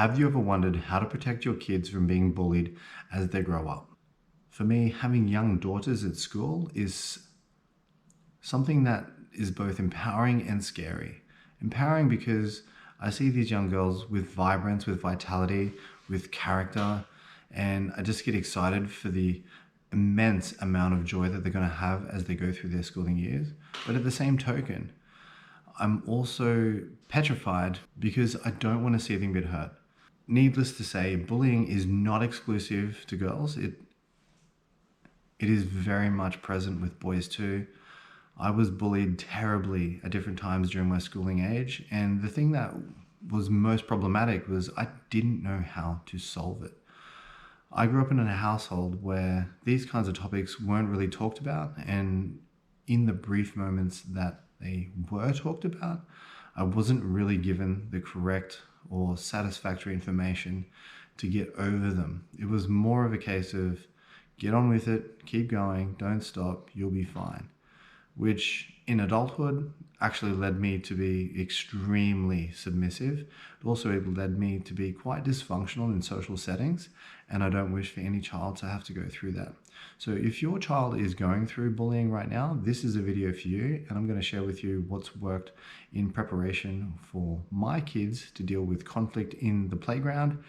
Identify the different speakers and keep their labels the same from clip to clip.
Speaker 1: Have you ever wondered how to protect your kids from being bullied as they grow up? For me, having young daughters at school is something that is both empowering and scary. Empowering because I see these young girls with vibrance, with vitality, with character, and I just get excited for the immense amount of joy that they're going to have as they go through their schooling years. But at the same token, I'm also petrified because I don't want to see them get hurt. Needless to say, bullying is not exclusive to girls. It is very much present with boys too. I was bullied terribly at different times during my schooling age, and the thing that was most problematic was I didn't know how to solve it. I grew up in a household where these kinds of topics weren't really talked about, and in the brief moments that they were talked about, I wasn't really given the correct or satisfactory information to get over them. It was more of a case of get on with it, keep going, don't stop, you'll be fine. Which in adulthood actually led me to be extremely submissive. It also led me to be quite dysfunctional in social settings, and I don't wish for any child to have to go through that. So if your child is going through bullying right now, this is a video for you, and I'm going to share with you what's worked in preparation for my kids to deal with conflict in the playground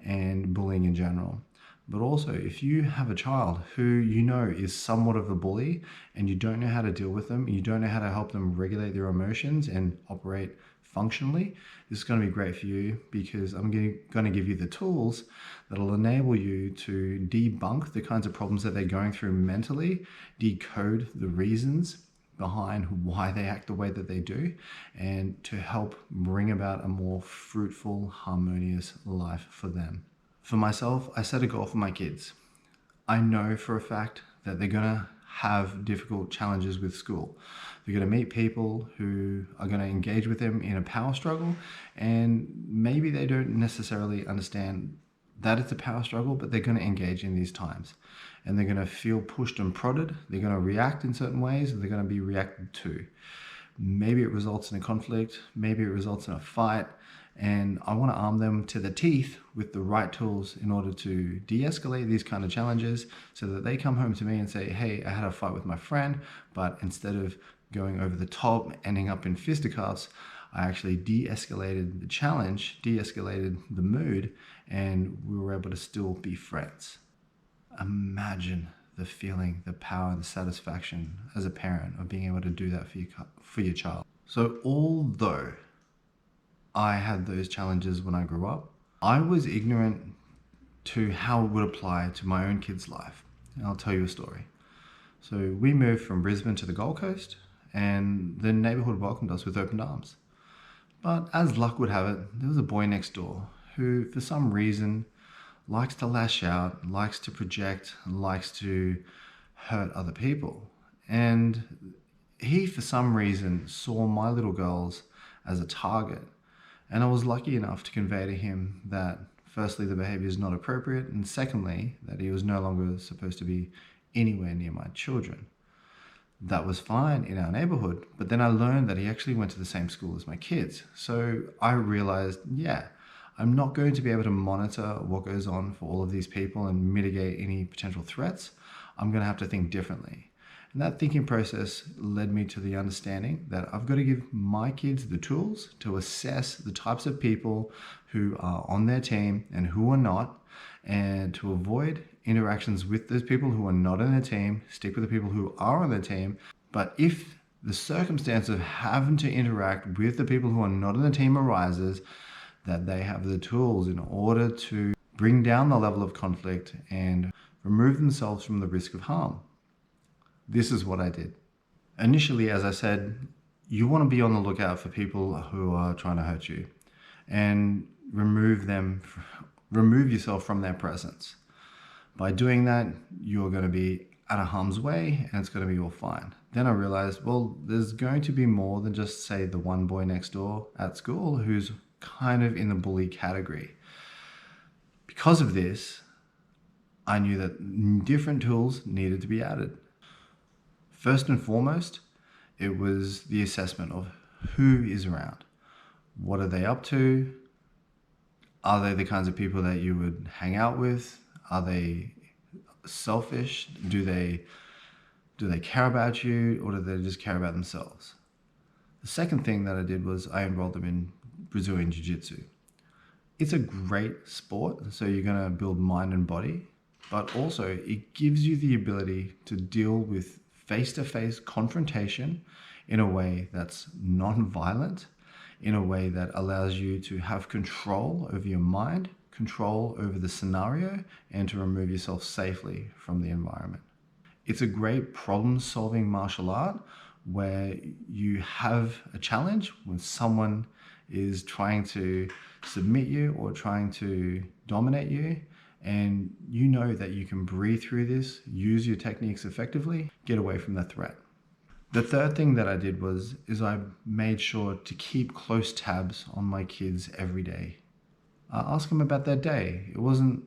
Speaker 1: and bullying in general. But also, if you have a child who you know is somewhat of a bully and you don't know how to deal with them, you don't know how to help them regulate their emotions and operate functionally, this is going to be great for you because I'm going to give you the tools that will enable you to debunk the kinds of problems that they're going through mentally, decode the reasons behind why they act the way that they do, and to help bring about a more fruitful, harmonious life for them. For myself, I set a goal for my kids. I know for a fact that they're going to have difficult challenges with school. They're going to meet people who are going to engage with them in a power struggle, and maybe they don't necessarily understand that it's a power struggle, but they're going to engage in these times. And they're going to feel pushed and prodded. They're going to react in certain ways, and they're going to be reacted to. Maybe it results in a conflict, maybe it results in a fight, and I want to arm them to the teeth with the right tools in order to de-escalate these kind of challenges so that they come home to me and say, hey, I had a fight with my friend, but instead of going over the top, ending up in fisticuffs, I actually de-escalated the challenge, de-escalated the mood, and we were able to still be friends. Imagine the feeling, the power, the satisfaction as a parent of being able to do that for your child. So although I had those challenges when I grew up, I was ignorant to how it would apply to my own kid's life. And I'll tell you a story. So we moved from Brisbane to the Gold Coast, and the neighbourhood welcomed us with open arms. But as luck would have it, there was a boy next door who, for some reason, likes to lash out, likes to project, likes to hurt other people. And he, for some reason, saw my little girls as a target. And I was lucky enough to convey to him that, firstly, the behavior is not appropriate, and secondly, that he was no longer supposed to be anywhere near my children. That was fine in our neighborhood, but then I learned that he actually went to the same school as my kids. So I realized, yeah, I'm not going to be able to monitor what goes on for all of these people and mitigate any potential threats. I'm going to have to think differently. And that thinking process led me to the understanding that I've got to give my kids the tools to assess the types of people who are on their team and who are not, and to avoid interactions with those people who are not on their team, stick with the people who are on their team. But if the circumstance of having to interact with the people who are not on the team arises, that they have the tools in order to bring down the level of conflict and remove themselves from the risk of harm. This is what I did. Initially, as I said, you want to be on the lookout for people who are trying to hurt you and remove yourself from their presence. By doing that, you're going to be out of harm's way and it's going to be all fine. Then I realized, well, there's going to be more than just, say, the one boy next door at school who's kind of in the bully category. Because of this, I knew that different tools needed to be added. First and foremost, it was the assessment of who is around. What are they up to? Are they the kinds of people that you would hang out with? Are they selfish? Do they care about you, or do they just care about themselves? The second thing that I did was I enrolled them in Brazilian Jiu-Jitsu. It's a great sport, so you're going to build mind and body, but also it gives you the ability to deal with face-to-face confrontation in a way that's non-violent, in a way that allows you to have control over your mind, control over the scenario, and to remove yourself safely from the environment. It's a great problem-solving martial art where you have a challenge when someone is trying to submit you or trying to dominate you, and you know that you can breathe through this, use your techniques effectively, get away from the threat. The third thing that I did is I made sure to keep close tabs on my kids every day. Ask them about their day. It wasn't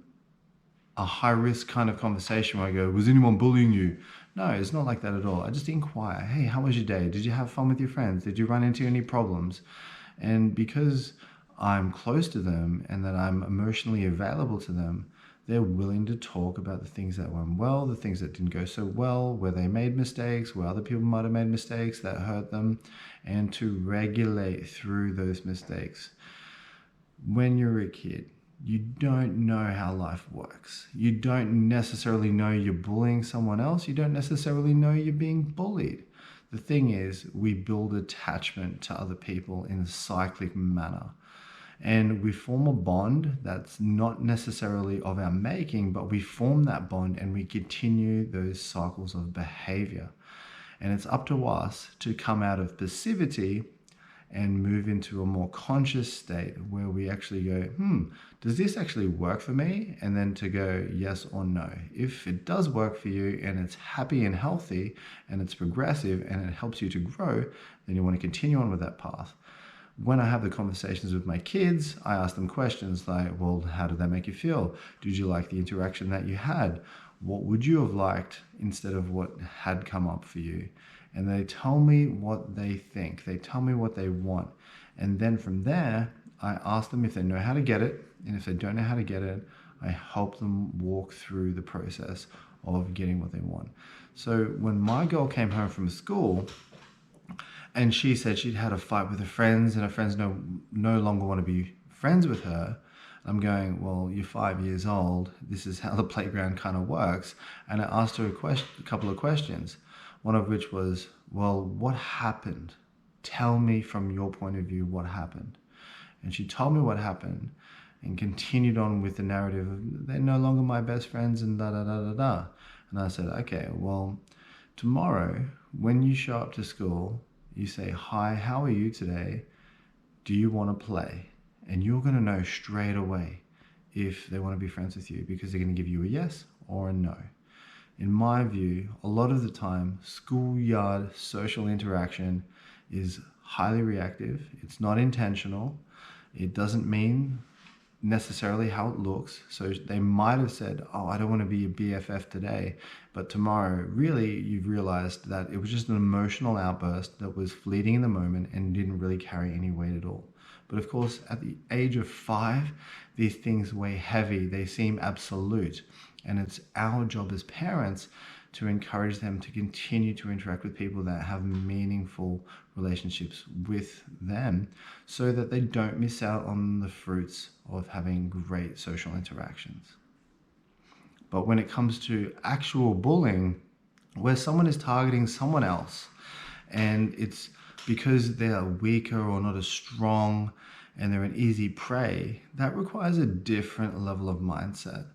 Speaker 1: a high risk kind of conversation where I go, was anyone bullying you? No, it's not like that at all. I just inquire, hey, how was your day? Did you have fun with your friends? Did you run into any problems? And because I'm close to them and that I'm emotionally available to them, they're willing to talk about the things that went well, the things that didn't go so well, where they made mistakes, where other people might have made mistakes that hurt them, and to regulate through those mistakes. When you're a kid, you don't know how life works. You don't necessarily know you're bullying someone else. You don't necessarily know you're being bullied. The thing is, we build attachment to other people in a cyclic manner. And we form a bond that's not necessarily of our making, but we form that bond and we continue those cycles of behavior. And it's up to us to come out of passivity and move into a more conscious state where we actually go, does this actually work for me? And then to go yes or no. If it does work for you and it's happy and healthy and it's progressive and it helps you to grow, then you want to continue on with that path. When I have the conversations with my kids, I ask them questions like, well, how did that make you feel? Did you like the interaction that you had? What would you have liked instead of what had come up for you? And they tell me what they think. They tell me what they want. And then from there, I ask them if they know how to get it. And if they don't know how to get it, I help them walk through the process of getting what they want. So when my girl came home from school, and she said she'd had a fight with her friends and her friends no longer want to be friends with her, I'm going, well, you're 5 years old. This is how the playground kind of works. And I asked her a couple of questions. One of which was, well, what happened? Tell me from your point of view what happened. And she told me what happened and continued on with the narrative of they're no longer my best friends and da da da da da. And I said, okay, well, tomorrow when you show up to school, you say, hi, how are you today? Do you want to play? And you're going to know straight away if they want to be friends with you because they're going to give you a yes or a no. In my view, a lot of the time, schoolyard social interaction is highly reactive. It's not intentional. It doesn't mean necessarily how it looks. So they might have said, oh, I don't want to be a BFF today. But tomorrow, really, you've realized that it was just an emotional outburst that was fleeting in the moment and didn't really carry any weight at all. But of course, at the age of 5, these things weigh heavy. They seem absolute. And it's our job as parents to encourage them to continue to interact with people that have meaningful relationships with them so that they don't miss out on the fruits of having great social interactions. But when it comes to actual bullying, where someone is targeting someone else and it's because they're weaker or not as strong and they're an easy prey, that requires a different level of mindset.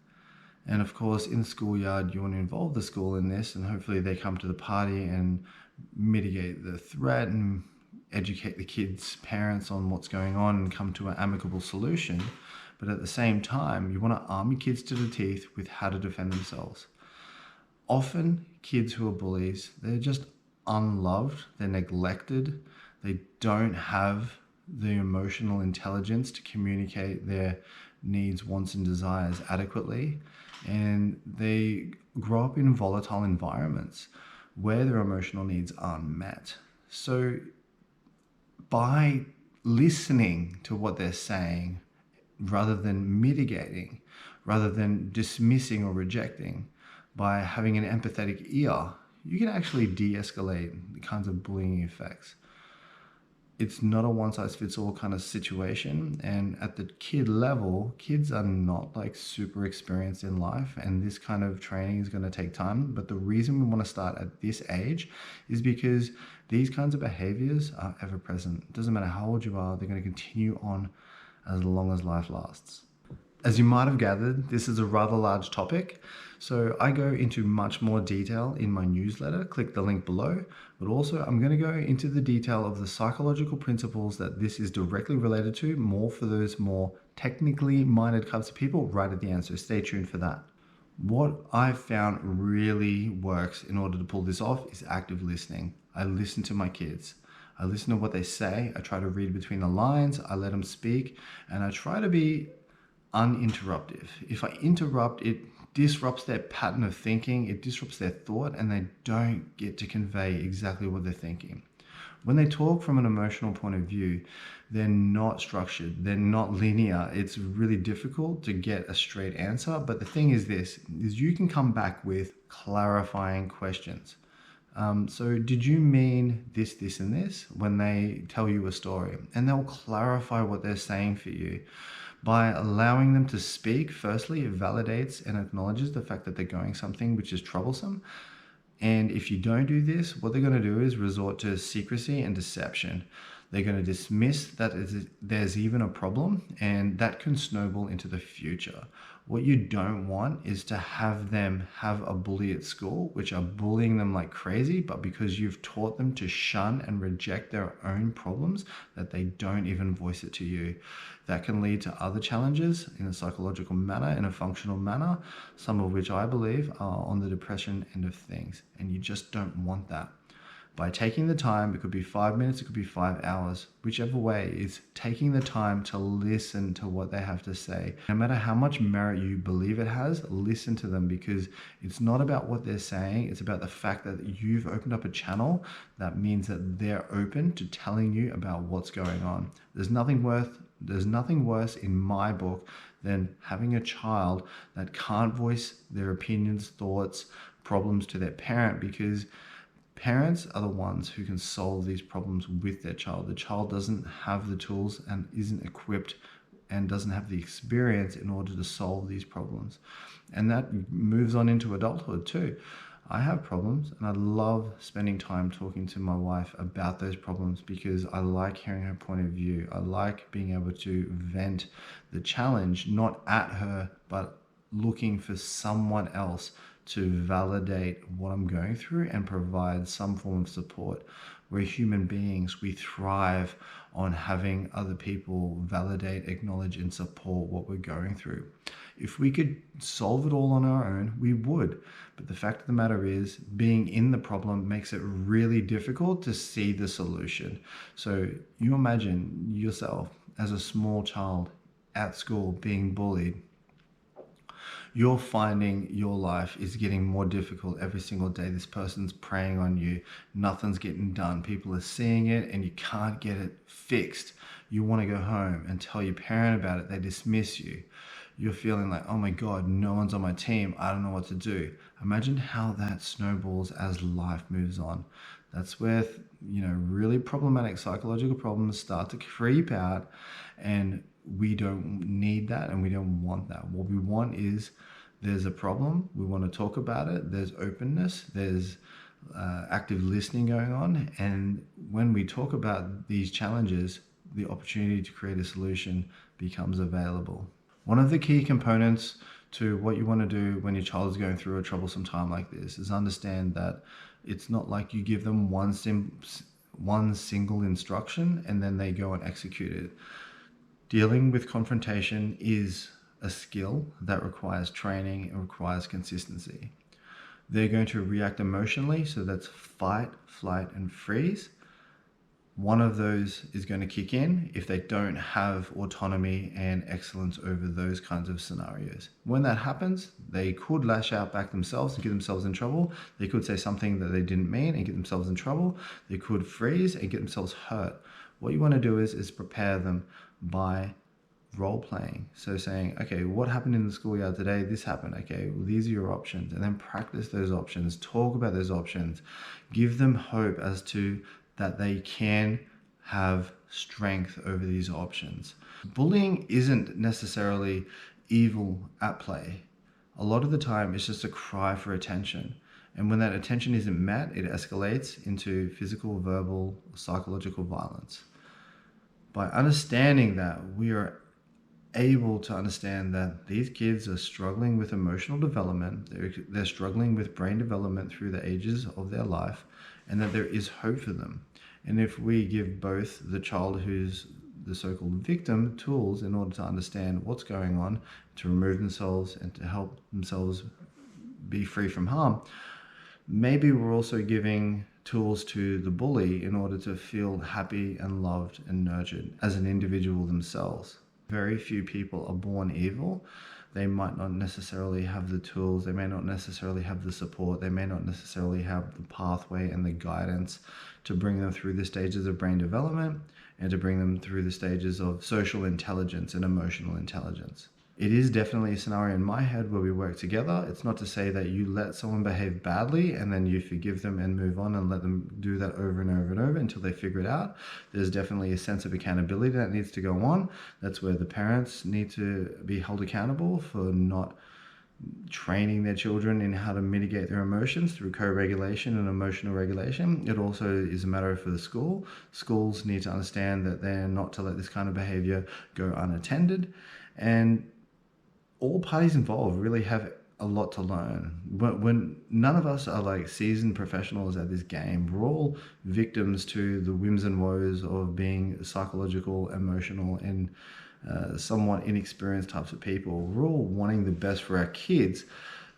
Speaker 1: And of course, in the schoolyard, you want to involve the school in this, and hopefully they come to the party and mitigate the threat and educate the kids' parents on what's going on and come to an amicable solution. But at the same time, you want to arm your kids to the teeth with how to defend themselves. Often, kids who are bullies, they're just unloved, they're neglected, they don't have the emotional intelligence to communicate their needs, wants, and desires adequately. And they grow up in volatile environments where their emotional needs aren't met. So by listening to what they're saying, rather than mitigating, rather than dismissing or rejecting, by having an empathetic ear, you can actually de-escalate the kinds of bullying effects. It's not a one-size-fits-all kind of situation, and at the kid level, kids are not like super experienced in life, and this kind of training is going to take time. But the reason we want to start at this age is because these kinds of behaviors are ever present. It doesn't matter how old you are, they're going to continue on as long as life lasts. As you might have gathered, this is a rather large topic, so I go into much more detail in my newsletter. Click the link below, but also I'm going to go into the detail of the psychological principles that this is directly related to, more for those more technically minded types of people right at the end, so stay tuned for that. What I've found really works in order to pull this off is active listening. I listen to my kids. I listen to what they say. I try to read between the lines. I let them speak, and I try to be uninterruptive. If I interrupt, it disrupts their pattern of thinking, it disrupts their thought, and they don't get to convey exactly what they're thinking. When they talk from an emotional point of view, they're not structured, they're not linear. It's really difficult to get a straight answer. But the thing is this, is you can come back with clarifying questions. So did you mean this, this, and this when they tell you a story? And they'll clarify what they're saying for you. By allowing them to speak, firstly, it validates and acknowledges the fact that they're going something which is troublesome. And if you don't do this, what they're going to do is resort to secrecy and deception. They're going to dismiss that there's even a problem, and that can snowball into the future. What you don't want is to have them have a bully at school, which are bullying them like crazy, but because you've taught them to shun and reject their own problems, that they don't even voice it to you. That can lead to other challenges in a psychological manner, in a functional manner, some of which I believe are on the depression end of things, and you just don't want that. By taking the time, it could be 5 minutes, it could be 5 hours, whichever way, is taking the time to listen to what they have to say. No matter how much merit you believe it has, listen to them, because it's not about what they're saying, it's about the fact that you've opened up a channel that means that they're open to telling you about what's going on. There's nothing worse in my book than having a child that can't voice their opinions, thoughts, problems to their parent, because parents are the ones who can solve these problems with their child. The child doesn't have the tools and isn't equipped and doesn't have the experience in order to solve these problems. And that moves on into adulthood too. I have problems, and I love spending time talking to my wife about those problems because I like hearing her point of view. I like being able to vent the challenge, not at her, but looking for someone else to validate what I'm going through and provide some form of support. We're human beings. We thrive on having other people validate, acknowledge, and support what we're going through. If we could solve it all on our own, we would. But the fact of the matter is, being in the problem makes it really difficult to see the solution. So you imagine yourself as a small child at school being bullied. You're finding your life is getting more difficult every single day. This person's preying on you. Nothing's getting done. People are seeing it and you can't get it fixed. You want to go home and tell your parent about it. They dismiss you. You're feeling like, oh my God, no one's on my team. I don't know what to do. Imagine how that snowballs as life moves on. That's where, really problematic psychological problems start to creep out, and we don't need that and we don't want that. What we want is, there's a problem, we want to talk about it, there's openness, there's active listening going on, and when we talk about these challenges, the opportunity to create a solution becomes available. One of the key components to what you want to do when your child is going through a troublesome time like this is understand that it's not like you give them one single instruction and then they go and execute it. Dealing with confrontation is a skill that requires training and requires consistency. They're going to react emotionally, so that's fight, flight, and freeze. One of those is going to kick in if they don't have autonomy and excellence over those kinds of scenarios. When that happens, they could lash out back themselves and get themselves in trouble. They could say something that they didn't mean and get themselves in trouble. They could freeze and get themselves hurt. What you want to do is prepare them by role playing. So saying, okay, what happened in the schoolyard today? This happened. Okay, well, these are your options. And then practice those options, talk about those options, give them hope as to that they can have strength over these options. Bullying isn't necessarily evil at play. A lot of the time, it's just a cry for attention. And when that attention isn't met, it escalates into physical, verbal, psychological violence. By understanding that, we are able to understand that these kids are struggling with emotional development, they're struggling with brain development through the ages of their life, and that there is hope for them. And if we give both the child who's the so-called victim tools in order to understand what's going on, to remove themselves and to help themselves be free from harm, maybe we're also giving tools to the bully in order to feel happy and loved and nurtured as an individual themselves. Very few people are born evil. They might not necessarily have the tools, they may not necessarily have the support, they may not necessarily have the pathway and the guidance to bring them through the stages of brain development and to bring them through the stages of social intelligence and emotional intelligence. It is definitely a scenario in my head where we work together. It's not to say that you let someone behave badly and then you forgive them and move on and let them do that over and over and over until they figure it out. There's definitely a sense of accountability that needs to go on. That's where the parents need to be held accountable for not training their children in how to mitigate their emotions through co-regulation and emotional regulation. It also is a matter for the school. Schools need to understand that they're not to let this kind of behavior go unattended. And all parties involved really have a lot to learn. When none of us are like seasoned professionals at this game, we're all victims to the whims and woes of being psychological, emotional, and somewhat inexperienced types of people. We're all wanting the best for our kids.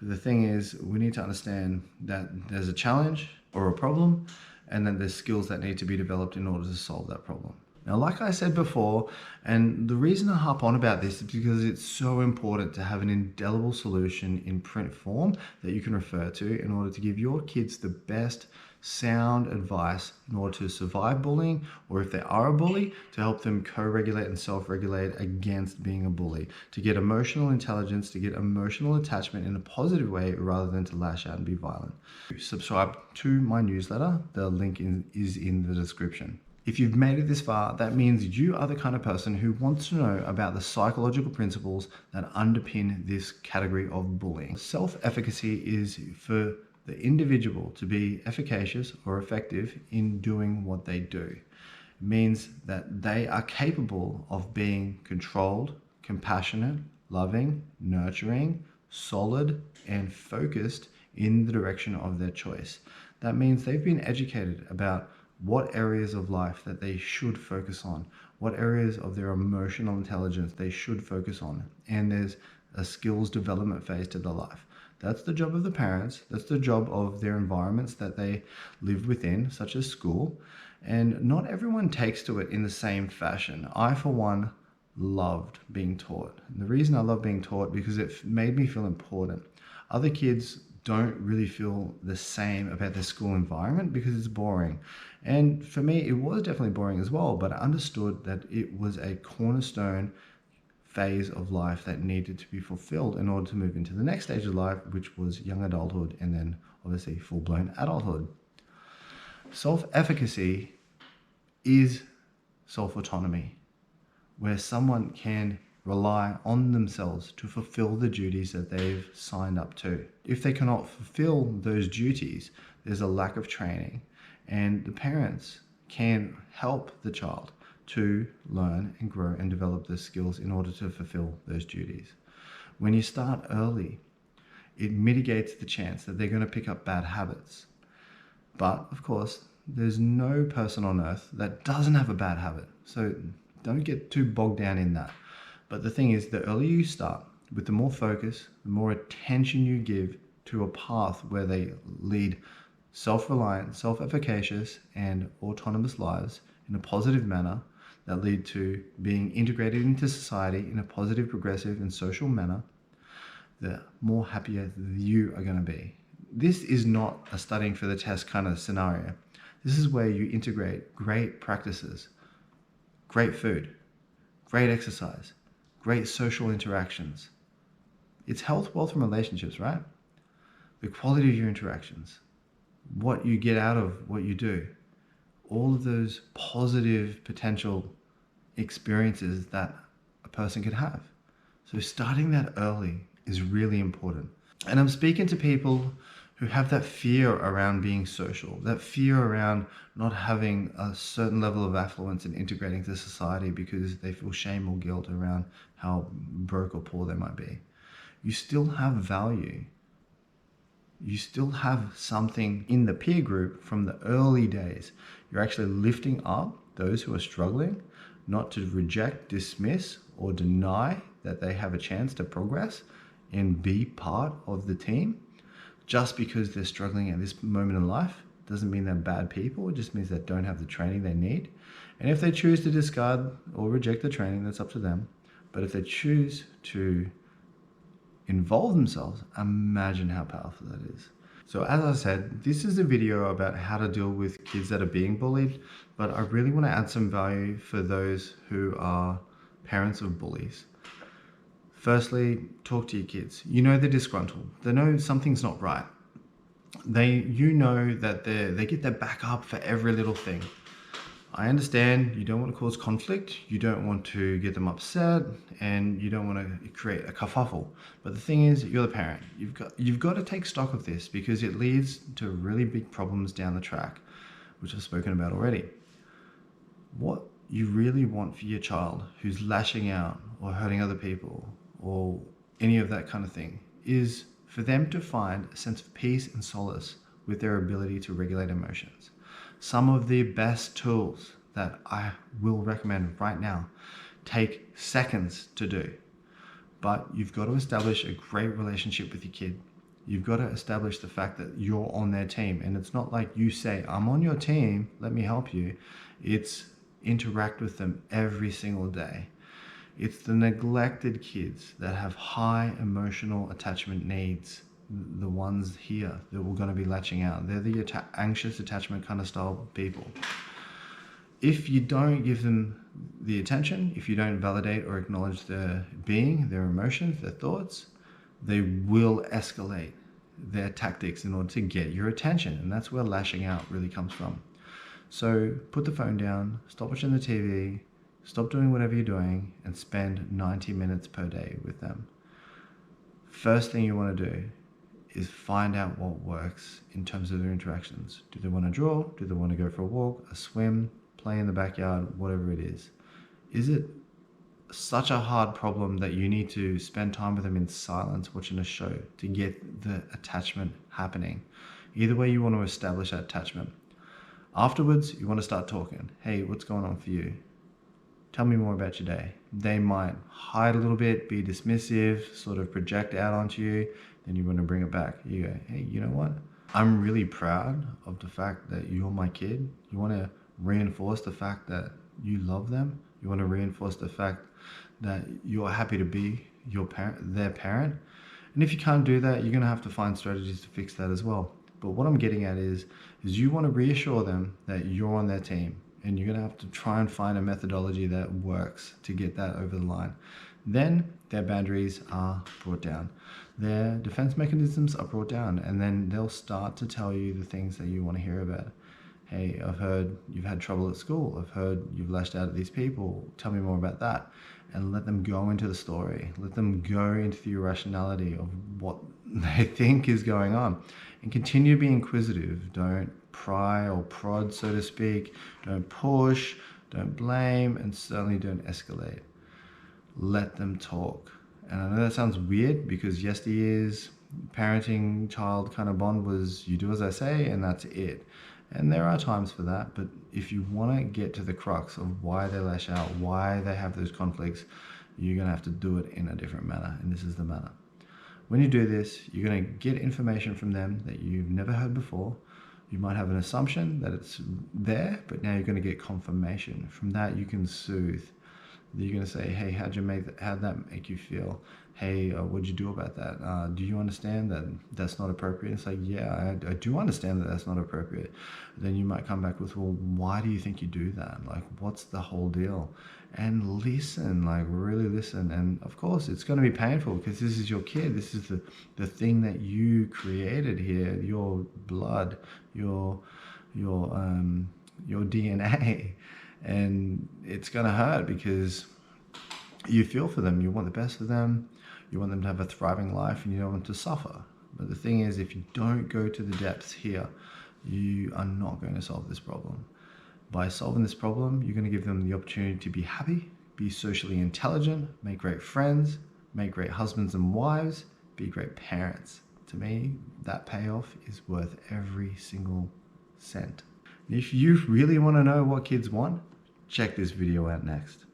Speaker 1: The thing is, we need to understand that there's a challenge or a problem, and then there's skills that need to be developed in order to solve that problem. Now, like I said before, and the reason I harp on about this is because it's so important to have an indelible solution in print form that you can refer to in order to give your kids the best sound advice in order to survive bullying, or if they are a bully, to help them co-regulate and self-regulate against being a bully, to get emotional intelligence, to get emotional attachment in a positive way rather than to lash out and be violent. Subscribe to my newsletter. The link is in the description. If you've made it this far, that means you are the kind of person who wants to know about the psychological principles that underpin this category of bullying. Self-efficacy is for the individual to be efficacious or effective in doing what they do. It means that they are capable of being controlled, compassionate, loving, nurturing, solid, and focused in the direction of their choice. That means they've been educated about what areas of life that they should focus on, what areas of their emotional intelligence they should focus on. And there's a skills development phase to their life. That's the job of the parents. That's the job of their environments that they live within, such as school. And not everyone takes to it in the same fashion. I, for one, loved being taught. And the reason I love being taught because it made me feel important. Other kids don't really feel the same about their school environment because it's boring. And for me, it was definitely boring as well, but I understood that it was a cornerstone phase of life that needed to be fulfilled in order to move into the next stage of life, which was young adulthood and then obviously full-blown adulthood. Self-efficacy is self-autonomy, where someone can rely on themselves to fulfill the duties that they've signed up to. If they cannot fulfill those duties, there's a lack of training, and the parents can help the child to learn and grow and develop the skills in order to fulfill those duties. When you start early, it mitigates the chance that they're going to pick up bad habits. But of course, there's no person on earth that doesn't have a bad habit. So don't get too bogged down in that. But the thing is, the earlier you start, with the more focus, the more attention you give to a path where they lead self-reliant, self-efficacious, and autonomous lives in a positive manner that lead to being integrated into society in a positive, progressive, and social manner, the more happier you are going to be. This is not a studying for the test kind of scenario. This is where you integrate great practices, great food, great exercise, great social interactions. It's health, wealth, and relationships, right? The quality of your interactions, what you get out of what you do, all of those positive potential experiences that a person could have. So starting that early is really important. And I'm speaking to people who have that fear around being social, that fear around not having a certain level of affluence and integrating to society because they feel shame or guilt around how broke or poor they might be. You still have value. You still have something in the peer group from the early days. You're actually lifting up those who are struggling, not to reject, dismiss, or deny that they have a chance to progress and be part of the team. Just because they're struggling at this moment in life doesn't mean they're bad people. It just means they don't have the training they need. And if they choose to discard or reject the training, that's up to them. But if they choose to involve themselves, imagine how powerful that is. So as I said, this is a video about how to deal with kids that are being bullied, but I really want to add some value for those who are parents of bullies. Firstly, talk to your kids. You know they're disgruntled. They know something's not right. You know that they get their back up for every little thing. I understand you don't want to cause conflict, you don't want to get them upset, and you don't want to create a kerfuffle. But the thing is, you're the parent. You've got to take stock of this because it leads to really big problems down the track, which I've spoken about already. What you really want for your child who's lashing out or hurting other people or any of that kind of thing is for them to find a sense of peace and solace with their ability to regulate emotions. Some of the best tools that I will recommend right now take seconds to do, but you've got to establish a great relationship with your kid. You've got to establish the fact that you're on their team, and it's not like you say, I'm on your team, let me help you. It's interact with them every single day. It's the neglected kids that have high emotional attachment needs, the ones here that we're going to be latching out. They're the anxious attachment kind of style people. If you don't give them the attention, if you don't validate or acknowledge their being, their emotions, their thoughts, they will escalate their tactics in order to get your attention. And that's where lashing out really comes from. So put the phone down, stop watching the TV, stop doing whatever you're doing, and spend 90 minutes per day with them. First thing you want to do is find out what works in terms of their interactions. Do they want to draw? Do they want to go for a walk, a swim, play in the backyard, whatever it is? Is it such a hard problem that you need to spend time with them in silence watching a show to get the attachment happening? Either way, you want to establish that attachment. Afterwards, you want to start talking. Hey, what's going on for you? Tell me more about your day. They might hide a little bit, be dismissive, sort of project out onto you. Then you want to bring it back. You go, hey, you know what? I'm really proud of the fact that you're my kid. You want to reinforce the fact that you love them. You want to reinforce the fact that you're happy to be their parent. And if you can't do that, you're going to have to find strategies to fix that as well. But what I'm getting at is you want to reassure them that you're on their team. And you're going to have to try and find a methodology that works to get that over the line. Then their boundaries are brought down. Their defense mechanisms are brought down. And then they'll start to tell you the things that you want to hear about. Hey, I've heard you've had trouble at school. I've heard you've lashed out at these people. Tell me more about that. And let them go into the story. Let them go into the irrationality of what they think is going on. And continue to be inquisitive. Don't pry or prod, so to speak. Don't push, don't blame, and certainly don't escalate. Let them talk. And I know that sounds weird because yesteryear's parenting child kind of bond was you do as I say and that's it. And there are times for that, but if you want to get to the crux of why they lash out, why they have those conflicts, you're going to have to do it in a different manner, and this is the manner. When you do this, you're going to get information from them that you've never heard before. You might have an assumption that it's there, but now you're going to get confirmation. From that, you can soothe. You're going to say, hey, how'd that make you feel? Hey, what'd you do about that? Do you understand that that's not appropriate? It's like, yeah, I do understand that that's not appropriate. Then you might come back with, well, why do you think you do that? Like, what's the whole deal? And listen, like really listen. And of course, it's going to be painful because this is your kid. This is the thing that you created here, your blood, your DNA. And it's going to hurt because you feel for them. You want the best for them. You want them to have a thriving life, and you don't want them to suffer. But the thing is, if you don't go to the depths here, you are not going to solve this problem. By solving this problem, you're going to give them the opportunity to be happy, be socially intelligent, make great friends, make great husbands and wives, be great parents. To me, that payoff is worth every single cent. If you really want to know what kids want, check this video out next.